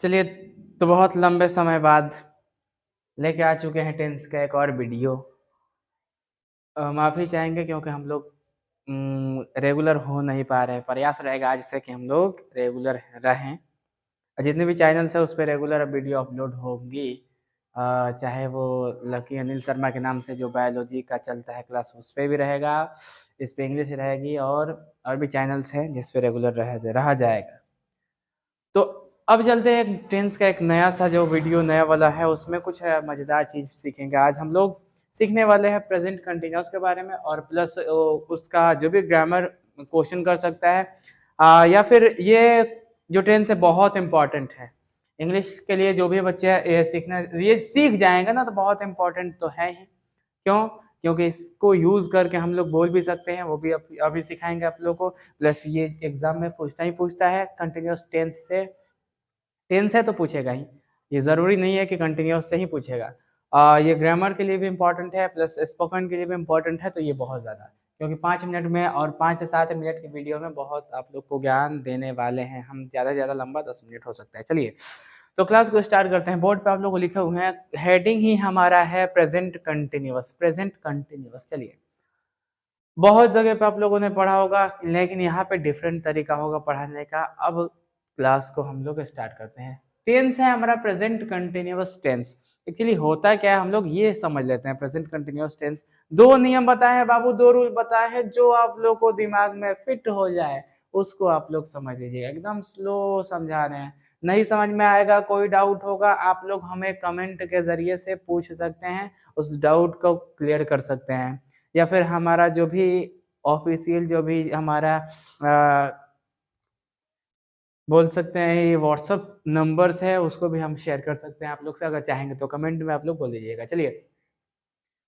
चलिए, तो बहुत लंबे समय बाद लेके आ चुके हैं टेंस का एक और वीडियो। माफ़ी चाहेंगे क्योंकि हम लोग रेगुलर हो नहीं पा रहे हैं। प्रयास रहेगा आज से कि हम लोग रेगुलर रहें और जितने भी चैनल्स हैं उस पे रेगुलर अब वीडियो अपलोड होंगी। चाहे वो लकी अनिल शर्मा के नाम से जो बायोलॉजी का चलता है क्लास उस पे भी रहेगा, इस पे इंग्लिश रहेगी और भी चैनल्स हैं जिस पे रेगुलर रहा जाएगा। तो अब चलते हैं टेंस का एक नया सा जो वीडियो नया वाला है, उसमें कुछ मज़ेदार चीज़ सीखेंगे। आज हम लोग सीखने वाले हैं प्रेजेंट कंटिन्यूअस के बारे में और प्लस उसका जो भी ग्रामर क्वेश्चन कर सकता है, या फिर ये जो टेंस है बहुत इंपॉर्टेंट है इंग्लिश के लिए। जो भी बच्चे ये सीख जाएंगे ना तो बहुत इंपॉर्टेंट तो है ही। क्यों? क्योंकि इसको यूज़ करके हम लोग बोल भी सकते हैं, वो भी अभी सिखाएंगे आप लोगों को। प्लस ये एग्जाम में पूछता है कंटिन्यूअस टेंस से। टेंस है तो पूछेगा ही, ये ज़रूरी नहीं है कि कंटिन्यूअस से ही पूछेगा। ये ग्रामर के लिए भी इम्पोर्टेंट है, प्लस स्पोकन के लिए भी इम्पोर्टेंट है। तो ये बहुत ज़्यादा, क्योंकि 5 मिनट में और 5 से 7 मिनट की वीडियो में बहुत आप लोग को ज्ञान देने वाले हैं हम। ज़्यादा से ज़्यादा लंबा 10 मिनट हो सकता है। चलिए, तो क्लास को स्टार्ट करते हैं। बोर्ड पे आप लोग को लिखे हुए हैं, हेडिंग ही हमारा है प्रेजेंट कंटिन्यूअस। प्रेजेंट कंटिन्यूअस, चलिए, बहुत जगह पे आप लोगों ने पढ़ा होगा, लेकिन यहाँ पे डिफरेंट तरीका होगा पढ़ाने का। अब क्लास को हम लोग स्टार्ट करते हैं। टेंस है हमारा प्रेजेंट कंटिन्यूअस टेंस। एक्चुअली होता क्या है, हम लोग ये समझ लेते हैं प्रेजेंट कंटिन्यूअस टेंस। दो नियम बताए हैं बाबू, दो रूल बताए हैं, जो आप लोग को दिमाग में फिट हो जाए उसको आप लोग समझ लीजिए। एकदम स्लो समझा रहे हैं। नहीं समझ में आएगा, कोई डाउट होगा, आप लोग हमें कमेंट के जरिए से पूछ सकते हैं, उस डाउट को क्लियर कर सकते हैं। या फिर हमारा जो भी ऑफिशियल जो भी हमारा बोल सकते हैं ये व्हाट्सअप नंबर्स है, उसको भी हम शेयर कर सकते हैं आप लोग से। अगर चाहेंगे तो कमेंट में आप लोग बोल दीजिएगा। चलिए,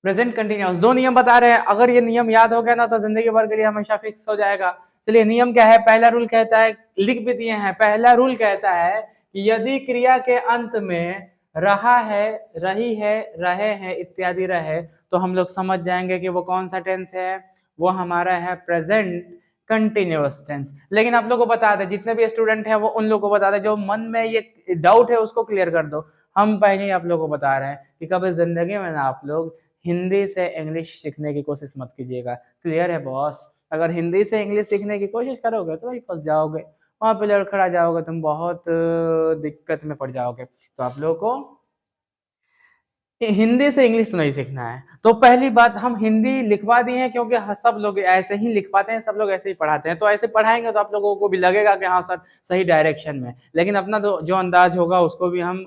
प्रेजेंट कंटिन्यूअस दो नियम बता रहे हैं। अगर ये नियम याद हो गया ना तो जिंदगी भर के लिए हमेशा फिक्स हो जाएगा। चलिए, नियम क्या है? पहला रूल कहता है, लिख भी दिए हैं। पहला रूल कहता है कि यदि क्रिया के अंत में रहा है, रही है, रहे हैं इत्यादि रहे, तो हम लोग समझ जाएंगे कि वो कौन सा टेंस है। वो हमारा है प्रेजेंट कंटिन्यूअस टेंस। लेकिन आप लोग को बता दें, जितने भी स्टूडेंट हैं वो उन लोगों को बता दें जो मन में ये डाउट है उसको क्लियर कर दो। हम पहले ही आप लोगों को बता रहे हैं कि कभी जिंदगी में ना आप लोग हिंदी से इंग्लिश सीखने की कोशिश मत कीजिएगा। क्लियर है बॉस? अगर हिंदी से इंग्लिश सीखने की कोशिश करोगे तो वही फंस जाओगे, वहां पे लड़खड़ा जाओगे, तुम बहुत दिक्कत में पड़ जाओगे। तो आप लोगों को हिंदी से इंग्लिश तो नहीं सीखना है। तो पहली बात, हम हिंदी लिखवा दिए हैं क्योंकि सब लोग ऐसे ही लिख पाते हैं, सब लोग ऐसे ही पढ़ाते हैं। तो ऐसे पढ़ाएंगे तो आप लोगों को भी लगेगा कि हाँ सर सही डायरेक्शन में। लेकिन अपना जो अंदाज होगा उसको भी हम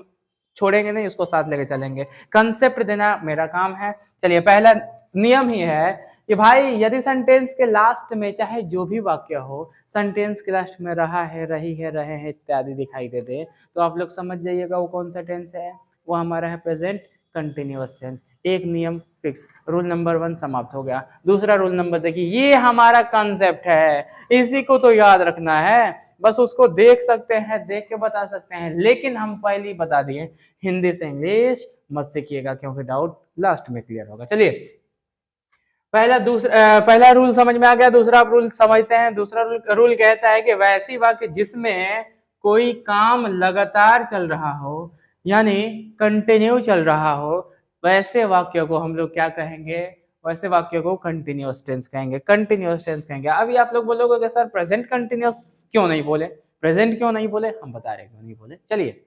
छोड़ेंगे नहीं, उसको साथ लेके चलेंगे। कंसेप्ट देना मेरा काम है। चलिए, पहला नियम ही है कि भाई यदि सेंटेंस के लास्ट में चाहे जो भी वाक्य हो, सेंटेंस के लास्ट में रहा है, रही है, रहे हैं इत्यादि दिखाई दे दे, तो आप लोग समझ जाइएगा वो कौन सा टेंस है। वो हमारा है प्रेजेंट कंटिन्यूअस टेंस। एक नियम फिक्स, रूल नंबर 1 समाप्त हो गया। दूसरा रूल नंबर देखिए, ये हमारा कंसेप्ट है, इसी को तो याद रखना है। बस उसको देख सकते हैं, देख के बता सकते हैं, लेकिन हम पहले ही बता दिए हिंदी से इंग्लिश मत सीखिएगा क्योंकि डाउट लास्ट में क्लियर होगा। चलिए, पहला रूल समझ में आ गया। दूसरा रूल समझते हैं। दूसरा रूल कहता है कि वैसी वाक्य जिसमें कोई काम लगातार चल रहा हो, यानी कंटिन्यू चल रहा हो, वैसे वाक्य को हम लोग क्या कहेंगे? वैसे वाक्य को कंटिन्यूअस टेंस कहेंगे। कंटिन्यूअस टेंस कहेंगे। अभी आप लोग बोलोगे कि सर प्रेजेंट कंटिन्यूअस क्यों नहीं बोले, प्रेजेंट क्यों नहीं बोले? हम बता रहे क्यों नहीं बोले। चलिए,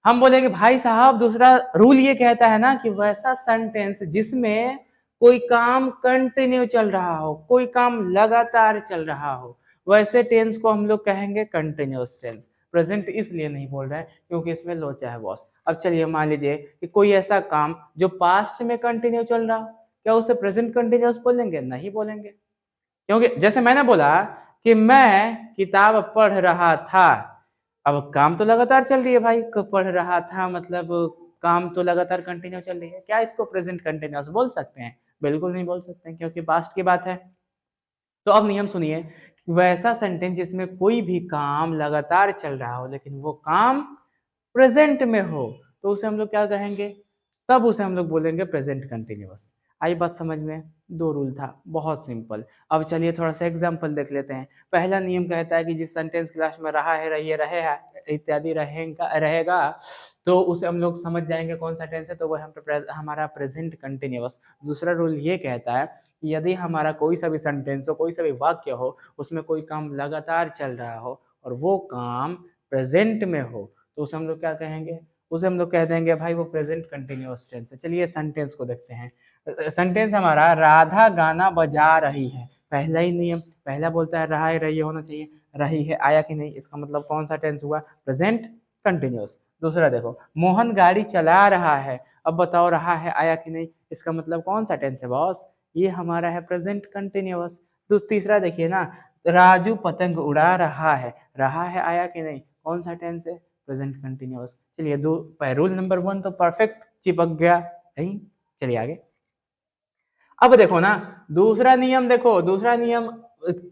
हम बोलेंगे भाई साहब, दूसरा रूल ये कहता है ना कि वैसा सेंटेंस जिसमें कोई काम कंटिन्यू चल रहा हो, कोई काम लगातार चल रहा हो, वैसे टेंस को हम लोग कहेंगे कंटिन्यूअस टेंस। प्रेजेंट इसलिए नहीं बोल रहे हैं क्योंकि इसमें लोचा है बॉस। अब चलिए, मान लीजिए कि कोई ऐसा काम जो पास्ट में कंटिन्यू चल रहा हो, क्या उसे प्रेजेंट कंटिन्यूअस बोलेंगे? नहीं बोलेंगे। क्योंकि जैसे मैंने बोला कि मैं किताब पढ़ रहा था, अब काम तो लगातार चल रही है भाई, पढ़ रहा था मतलब काम तो लगातार कंटिन्यू चल रही है। क्या इसको प्रेजेंट कंटिन्यूअस बोल सकते हैं? बिल्कुल नहीं बोल सकते हैं क्योंकि पास्ट की बात है। तो अब नियम सुनिए, वैसा सेंटेंस जिसमें कोई भी काम लगातार चल रहा हो लेकिन वो काम प्रेजेंट में हो, तो उसे हम लोग क्या कहेंगे? तब उसे हम लोग बोलेंगे प्रेजेंट कंटिन्यूअस। आई बात समझ में? दो रूल था, बहुत सिंपल। अब चलिए थोड़ा सा एग्जांपल देख लेते हैं। पहला नियम कहता है कि जिस सेंटेंस क्लास में रहा है, रही है, रहे हैं इत्यादि रहेगा तो उसे हम लोग समझ जाएंगे कौन सा टेंस है, तो वो हमारा प्रेजेंट कंटिन्यूअस। दूसरा रूल ये कहता है कि यदि हमारा कोई सा भी सेंटेंस हो, कोई सा भी वाक्य हो, उसमें कोई काम लगातार चल रहा हो और वो काम प्रेजेंट में हो, तो उसे हम लोग क्या कहेंगे, उसे हम लोग कह देंगे भाई वो प्रेजेंट कंटिन्यूअस टेंस है। चलिए सेंटेंस को देखते हैं। सेंटेंस हमारा राधा गाना बजा रही है, पहला ही नियम, पहला बोलता है रहा है, रही होना चाहिए, रही है आया कि नहीं, इसका मतलब कौन सा टेंस हुआ, प्रेजेंट कंटिन्यूअस। दूसरा देखो, मोहन गाड़ी चला रहा है, अब बताओ रहा है आया कि नहीं, इसका मतलब कौन सा टेंस है बॉस, ये हमारा है प्रेजेंट कंटिन्यूअस। तीसरा देखिए ना, राजू पतंग उड़ा रहा है आया कि नहीं, कौन सा टेंस है, प्रेजेंट कंटिन्यूअस। चलिए रूल नंबर 1 तो परफेक्ट चिपक गया नहीं। चलिए आगे। अब देखो ना दूसरा नियम, देखो दूसरा नियम,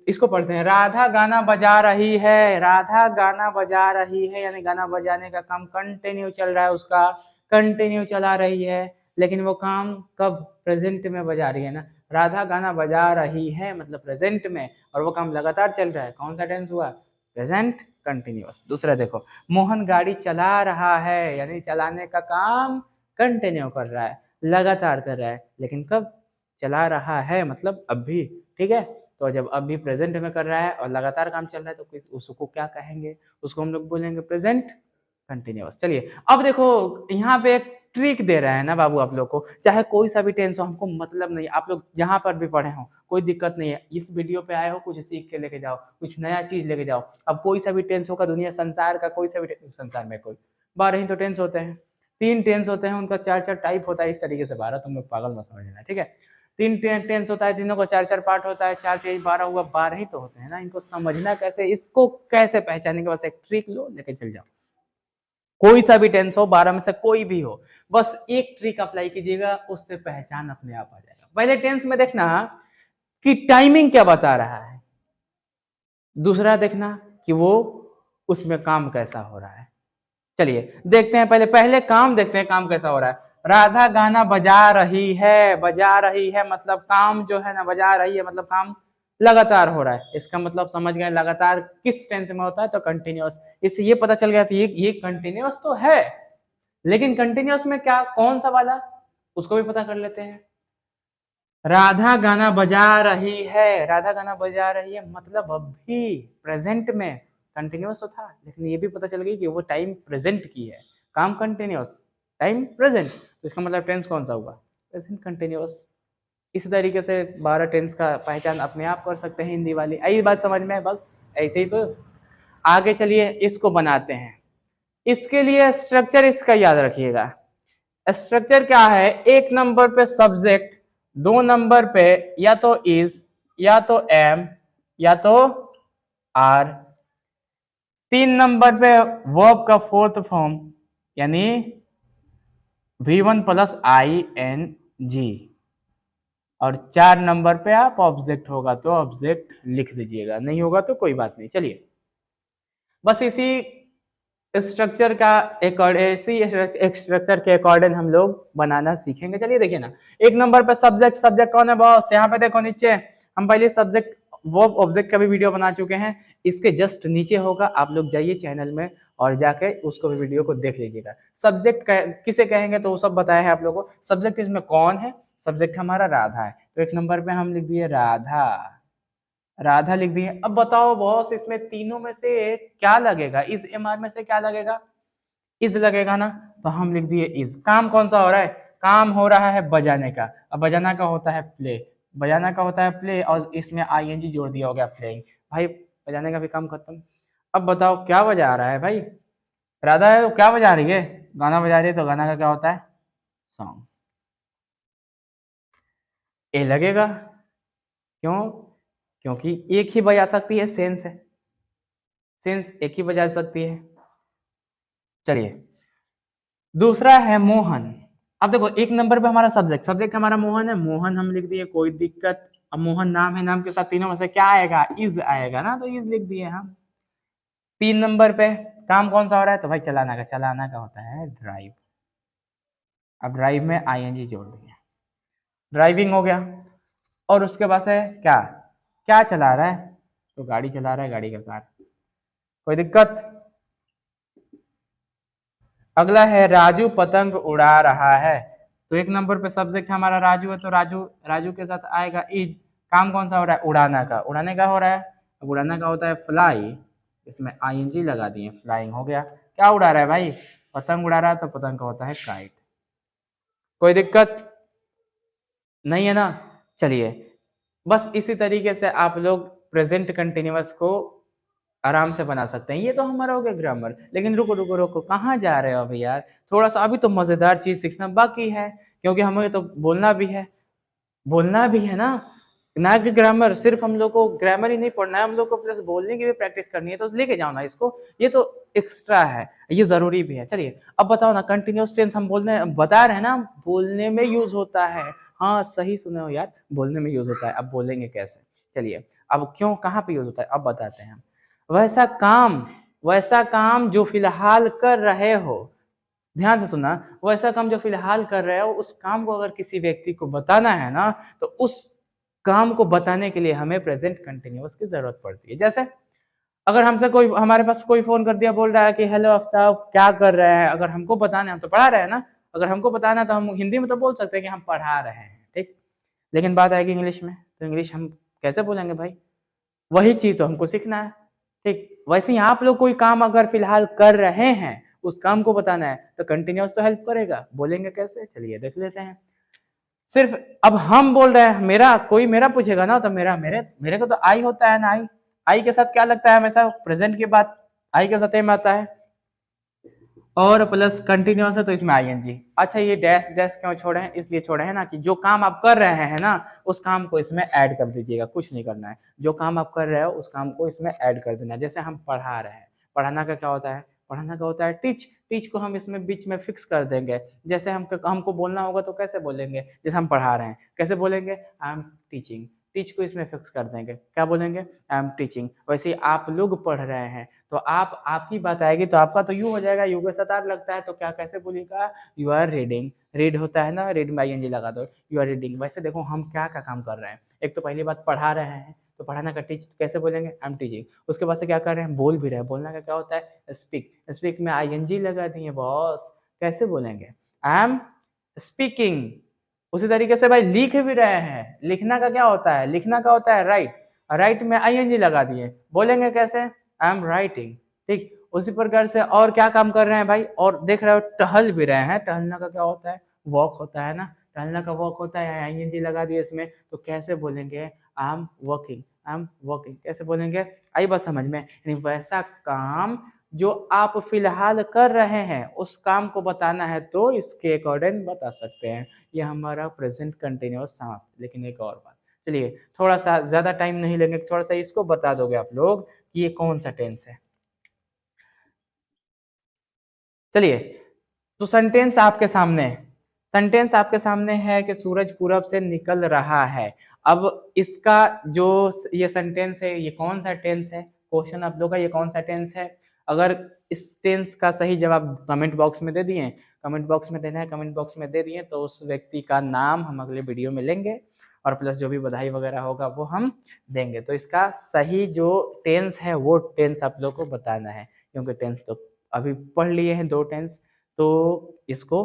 इसको पढ़ते हैं। राधा गाना बजा रही है, राधा गाना बजा रही है, यानी गाना बजाने का काम कंटिन्यू चल रहा है, उसका कंटिन्यू चला रही है, लेकिन वो काम कब, प्रेजेंट में बजा रही है ना। राधा गाना बजा रही है मतलब प्रेजेंट में, और वो काम लगातार चल रहा है, कौन सा टेंस हुआ, प्रेजेंट कंटिन्यूअस। दूसरा देखो, मोहन गाड़ी चला रहा है, यानी चलाने का काम कंटिन्यू कर रहा है, लगातार कर रहा है, लेकिन कब, चला रहा है मतलब अभी, ठीक है। तो जब अभी प्रेजेंट में कर रहा है और लगातार काम चल रहा है तो उसको क्या कहेंगे, उसको हम लोग बोलेंगे प्रेजेंट कंटिन्यूअस। चलिए अब देखो, यहाँ पे एक ट्रिक दे रहे हैं ना बाबू आप लोग को, चाहे कोई सा भी टेंस हो, हमको मतलब नहीं, आप लोग जहां पर भी पढ़े हो कोई दिक्कत नहीं है, इस वीडियो पे आए हो कुछ सीख के लेके जाओ, कुछ नया चीज लेके जाओ। अब कोई सा भी टेंस होगा दुनिया संसार का, कोई सा भी संसार में कोई 12 ही तो टेंस होते हैं, 3 टेंस होते हैं, उनका 4 टाइप होता है, इस तरीके से 12, तुम लोग पागल मत समझना, ठीक है। 3 टेंस होता है, तीनों का 4 पार्ट होता है, 4 3 12 हुआ, 12 ही तो होते हैं ना। इनको समझना कैसे, इसको कैसे पहचानेंगे, बस एक ट्रिक लो लेके चल जाओ। कोई सा भी टेंस हो, 12 में से कोई भी हो, बस एक ट्रिक अप्लाई कीजिएगा, उससे पहचान अपने आप आ जाएगा। पहले टेंस में देखना कि टाइमिंग क्या बता रहा है, दूसरा देखना कि वो उसमें काम कैसा हो रहा है। चलिए देखते हैं, पहले काम देखते हैं, काम कैसा हो रहा है। राधा गाना बजा रही है मतलब काम जो है ना, बजा रही है मतलब काम लगातार हो रहा है, इसका मतलब समझ गए लगातार किस टेंस में होता है, तो कंटिन्यूअस। इससे ये पता चल गया कि ये कंटिन्यूअस तो है, लेकिन कंटिन्यूअस में क्या, कौन सा वाला, उसको भी पता कर लेते हैं। राधा गाना बजा रही है, राधा गाना बजा रही है मतलब अभी प्रेजेंट में, कंटिन्यूअस तो था, लेकिन ये भी पता चल गई कि वो टाइम प्रेजेंट की है, काम कंटिन्यूअस, टाइम प्रेजेंट, तो इसका मतलब टेंस कौन सा हुआ, प्रेजेंट कंटिन्यूअस। इस तरीके से 12 टेंस का पहचान अपने आप कर सकते हैं हिंदी वाली। आई बात समझ में, बस ऐसे ही। तो आगे चलिए इसको बनाते हैं। इसके लिए स्ट्रक्चर इसका याद रखिएगा। स्ट्रक्चर क्या है, 1 नंबर पे सब्जेक्ट, 2 नंबर पे या तो इज, या तो एम, या तो आर, 3 नंबर पे वर्ब का 4th फॉर्म यानी V1 प्लस ING, और 4 नंबर पे आप ऑब्जेक्ट होगा तो ऑब्जेक्ट लिख दीजिएगा, नहीं होगा तो कोई बात नहीं। चलिए बस इसी स्ट्रक्चर का ऐसी स्ट्रक्चर के अकॉर्डिंग हम लोग बनाना सीखेंगे। चलिए देखिए ना, 1 नंबर पे सब्जेक्ट कौन है बॉस, यहाँ पे देखो नीचे, हम पहले सब्जेक्ट वर्ब ऑब्जेक्ट का भी वीडियो बना चुके हैं, इसके जस्ट नीचे होगा, आप लोग जाइए चैनल में और जाके उसको भी वीडियो को देख लीजिएगा। सब्जेक्ट किसे कहेंगे तो वो सब बताया है आप लोगों को। सब्जेक्ट इसमें कौन है, सब्जेक्ट हमारा राधा है, तो 1 नंबर पे हम लिख दिए राधा, राधा लिख दिए। अब बताओ बॉस इसमें तीनों में से क्या लगेगा, इस एमआर में से क्या लगेगा, इज लगेगा ना, तो हम लिख दिए इज। काम कौन सा हो रहा है, काम हो रहा है बजाने का, अब बजाना का होता है प्ले, बजाना का होता है प्ले, और इसमें आईएनजी जोड़ दिया हो गया प्लेइंग, भाई बजाने का भी काम खत्म। अब बताओ क्या बजा रहा है भाई, राधा है, वो क्या बजा रही है, गाना बजा रही है, तो गाना का क्या होता है, सॉन्ग, ए लगेगा। क्यों, क्योंकि एक ही बजा सकती है, सेंस है, सेंस एक ही बजा सकती है। चलिए दूसरा है मोहन। अब देखो 1 नंबर पे हमारा सब्जेक्ट हमारा मोहन है, मोहन हम लिख दिए, कोई दिक्कत। अब मोहन नाम है, नाम के साथ तीनों में से क्या आएगा, इज आएगा ना, तो इज लिख दिए हम। 3 नंबर पे काम कौन सा हो रहा है, तो भाई चलाना का होता है ड्राइव, अब ड्राइव में आईएनजी जोड़ दिया, ड्राइविंग हो गया। और उसके बाद है क्या, क्या चला रहा है, तो गाड़ी चला रहा है, गाड़ी का कार, कोई दिक्कत। अगला है राजू पतंग उड़ा रहा है। तो एक नंबर पे सब्जेक्ट हमारा राजू है, तो राजू राजू के साथ आएगा इज। काम कौन सा हो रहा है? उड़ाना का। उड़ाने का हो रहा है, उड़ाना का होता है फ्लाई, इसमें आईएनजी लगा दिए, फ्लाइंग हो गया। क्या उड़ा रहा है भाई? पतंग उड़ा रहा है, तो पतंग का होता है काइट। कोई दिक्कत नहीं है ना? चलिए, बस इसी तरीके से आप लोग प्रेजेंट कंटिन्यूअस को आराम से बना सकते हैं। ये तो हमारा हो गया ग्रामर। लेकिन रुको रुको रुको, कहाँ जा रहे हो अभी यार? थोड़ा सा अभी तो मजेदार चीज सीखना बाकी है, क्योंकि हमें तो बोलना भी है, बोलना भी है ना कि ग्रामर। सिर्फ हम लोग को ग्रामर ही नहीं पढ़ना है, हम लोग को प्लस बोलने की भी प्रैक्टिस करनी है। तो लेके जाओ ना इसको, ये तो एक्स्ट्रा है, ये जरूरी भी है। चलिए अब बताओ ना, कंटिन्यूअस टेंस हम बोलने बता रहे हैं ना, बोलने में यूज होता है। हाँ सही सुने हो यार, बोलने में यूज होता है। अब बोलेंगे कैसे? चलिए, अब क्यों, कहाँ पे यूज होता है अब बताते हैं हम। वैसा काम, वैसा काम जो फिलहाल कर रहे हो, ध्यान से सुनना, वैसा काम जो फिलहाल कर रहे हो, उस काम को अगर किसी व्यक्ति को बताना है ना, तो उस काम को बताने के लिए हमें प्रेजेंट कंटिन्यूअस की जरूरत पड़ती है। जैसे अगर हमसे कोई, हमारे पास कोई फोन कर दिया, बोल रहा है कि हेलो आफ्ताब क्या कर रहे हैं, अगर हमको बताना है, हम तो पढ़ा रहे हैं ना, अगर हमको बताना है तो हम हिंदी में तो बोल सकते हैं कि हम पढ़ा रहे हैं, ठीक। लेकिन बात आएगी इंग्लिश में, तो इंग्लिश हम कैसे बोलेंगे भाई? वही चीज तो हमको सीखना है, ठीक। वैसे ही आप लोग कोई काम अगर फिलहाल कर रहे हैं, उस काम को बताना है, तो कंटिन्यूअस तो हेल्प करेगा। बोलेंगे कैसे? चलिए देख लेते हैं। सिर्फ अब हम बोल रहे हैं, मेरा कोई मेरा पूछेगा ना, तो मेरा मेरे मेरे को तो आई होता है ना, आई। आई के साथ क्या लगता है हमेशा? प्रेजेंट के बाद आई के साथ एम आता है, और प्लस कंटिन्यूअस है तो इसमें आईएनजी। अच्छा, ये डैश डैश क्यों छोड़े हैं? इसलिए छोड़े हैं ना कि जो काम आप कर रहे हैं ना, उस काम को इसमें ऐड कर दीजिएगा, कुछ नहीं करना है। जो काम आप कर रहे हो उस काम को इसमें ऐड कर देना है। जैसे हम पढ़ा रहे हैं, पढ़ाना का क्या होता है? पढ़ाना का होता है टीच। टीच को हम इसमें बीच में फिक्स कर देंगे। जैसे हमको बोलना होगा तो कैसे बोलेंगे? जैसे हम पढ़ा रहे हैं कैसे बोलेंगे? I am teaching. टीच को इसमें फिक्स कर देंगे, क्या बोलेंगे? I am teaching. वैसे ही आप लोग पढ़ रहे हैं, तो आप, आपकी बात आएगी तो आपका तो यू हो जाएगा, यू के साथ आर लगता है, तो क्या कैसे बोलिएगा? You are reading. रीड होता है ना, रीड में आईएनजी लगा दो, यू आर रीडिंग। वैसे देखो हम क्या क्या काम कर रहे हैं। एक तो पहली बात पढ़ा रहे हैं, तो पढ़ाना का टीच कैसे बोलेंगे? I am teaching. उसके बाद से क्या कर रहे हैं? बोल भी रहे हैं। बोलना का क्या होता है? स्पीक। स्पीक में आईएनजी लगा दिए बॉस, कैसे बोलेंगे? I am speaking. उसी तरीके से भाई लिख भी रहे हैं, लिखना का क्या होता है? लिखना का होता है राइट। राइट में आईएनजी लगा दिए, बोलेंगे कैसे? आई एम राइटिंग, ठीक। उसी प्रकार से और क्या काम कर रहे हैं भाई? और देख रहे हो टहल भी रहे हैं, टहलना का क्या होता है? वॉक होता है ना, टहलना का वॉक होता है, आईएनजी लगा दिए इसमें, तो कैसे बोलेंगे? I am walking. I am walking कैसे बोलेंगे? आई बात समझ में? यानी वैसा काम जो आप फिलहाल कर रहे हैं, उस काम को बताना है तो इसके अकॉर्डिंग बता सकते हैं। ये हमारा प्रेजेंट कंटिन्यूअस समाप्त। लेकिन एक और बात, चलिए थोड़ा सा ज्यादा टाइम नहीं लेंगे, थोड़ा सा इसको बता दोगे आप लोग कि ये कौन सा टेंस है। चलिए, तो सेंटेंस आपके सामने है, सेंटेंस आपके सामने है कि सूरज पूरब से निकल रहा है। अब इसका जो ये सेंटेंस है, ये कौन सा टेंस है? क्वेश्चन आप लोग का, ये कौन सा टेंस है? अगर इस टेंस का सही जवाब कमेंट बॉक्स में दे दिए, कमेंट बॉक्स में देना है, कमेंट बॉक्स में दे दिए, तो उस व्यक्ति का नाम हम अगले वीडियो में लेंगे, और प्लस जो भी बधाई वगैरह होगा वो हम देंगे। तो इसका सही जो टेंस है वो टेंस आप लोग को बताना है, क्योंकि टेंस तो अभी पढ़ लिए हैं, 2 टेंस, तो इसको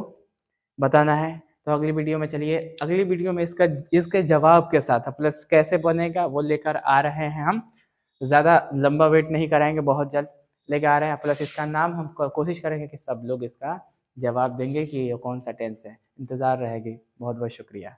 बताना है। तो अगली वीडियो में, चलिए अगली वीडियो में इसके जवाब के साथ प्लस कैसे बनेगा वो लेकर आ रहे हैं हम। ज़्यादा लंबा वेट नहीं कराएंगे, बहुत जल्द लेकर आ रहे हैं। प्लस इसका नाम हम कोशिश करेंगे कि सब लोग इसका जवाब देंगे कि ये कौन सा टेंस है। इंतज़ार रहेगी। बहुत बहुत शुक्रिया।